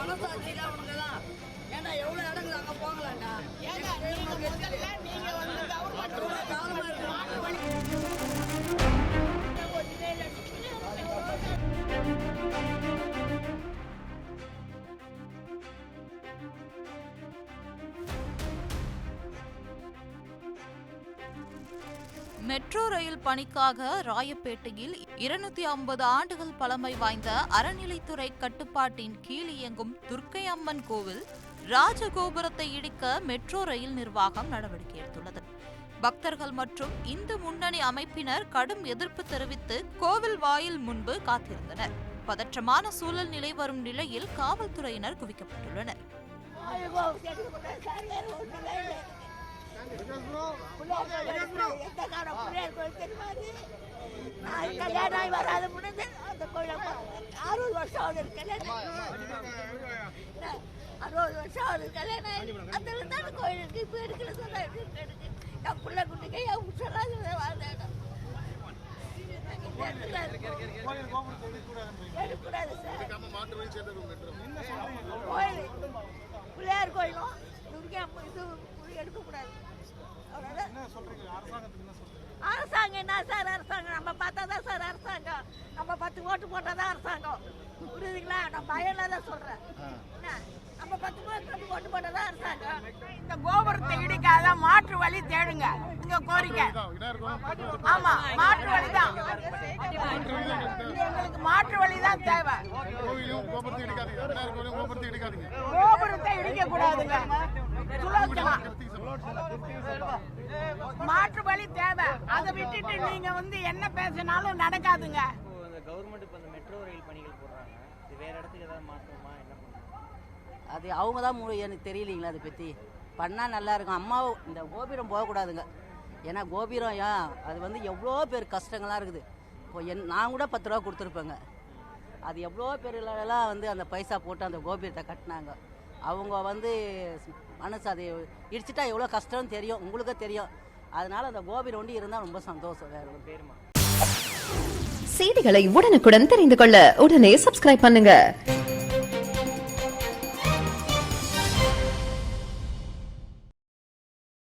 மனசாட்சியில அவனுங்க தான். ஏன்னா எவ்வளவு இடங்கள் அங்க போகலாம்டா. மெட்ரோ ரயில் பணிக்காக ராயப்பேட்டையில் 250 ஆண்டுகள் பழமை வாய்ந்த அறநிலைத்துறை கட்டுப்பாட்டின் கீழ் இயங்கும் துர்க்கை அம்மன் கோவில் ராஜகோபுரத்தை இடிக்க மெட்ரோ ரயில் நிர்வாகம் நடவடிக்கை எடுத்துள்ளது. பக்தர்கள் மற்றும் இந்து முன்னணி அமைப்பினர் கடும் எதிர்ப்பு தெரிவித்து கோவில் வாயில் முன்பு காத்திருந்தனர். பதற்றமான சூழல் நிலை வரும் நிலையில் காவல்துறையினர் குவிக்கப்பட்டுள்ளனர். கல்யாணம் வராது முடிஞ்சு அந்த கோயில 60 வருஷம் ஆகுது கல்யாணம். 60 வருஷம் ஆகுது கல்யாணம். அந்த கோயிலுக்கு இப்ப எடுக்கல சொன்னா என் பிள்ளை குட்டிக்கு என் சொல்லாது வாழ்ந்த இடம் எடுக்கூடாது சார். கோயில் பிள்ளையார் கோயிலும் துர்கா இது எடுக்கக்கூடாது. அரசாங்கம் என்ன சார் அரசாங்கம்? நம்ம பார்த்தாதான் சார் அரசாங்கம். நம்ம 10 ஓட்டு போட்டாதான் அரசாங்கம். புரியுதுங்களா? நான் பயம்ல தான் சொல்றேன். நம்ம 10 ஓட்டு போட்டாதான் அரசாங்கம். இந்த கோபுரத்தை இடிக்காத மாற்று வழி தேடுங்க. இங்க கோரிக்கை. ஆமா, மாற்று வழிதான். எங்களுக்கு மாற்று வழிதான் தேவை. கோபுரத்தை இடிக்க கூடாதுங்க. மாற்று வழி தேவை. அதை விட்டுட்டு நீங்க என்ன பேசினாலும் நடக்காதுங்க. கவர்மெண்ட் இப்ப இந்த மெட்ரோ ரயில் பணிகள் போடுறாங்க. இது வேற இடத்துக்கு ஏதாவது மாற்றமா என்ன பண்ணுறாங்க? அது அவங்க தான் எனக்கு தெரியலீங்களா அதை பற்றி பண்ணால் நல்லா இருக்கும். அம்மாவும் இந்த கோபுரம் போகக்கூடாதுங்க. ஏன்னா கோபுரம் அது எவ்வளோ பேர் கஷ்டங்களாக இருக்குது. இப்போ நான் கூட 10 ரூபா கொடுத்துருப்பேங்க. அது எவ்வளோ பேரெல்லாம் அந்த பைசா போட்டு அந்த கோபுரத்தை கட்டினாங்க. அவங்க மனசு அதை இடிச்சிட்டா எவ்வளோ கஷ்டம்னு தெரியும், உங்களுக்கு தெரியும். அதனால அந்த கோபுரம் ஒண்டி இருந்தால் ரொம்ப சந்தோஷம். வேற ஒரு பேருமா. செய்திகளை உடனுக்குடன் தெரிந்து கொள்ள உடனே சப்ஸ்கிரைப் பண்ணுங்க.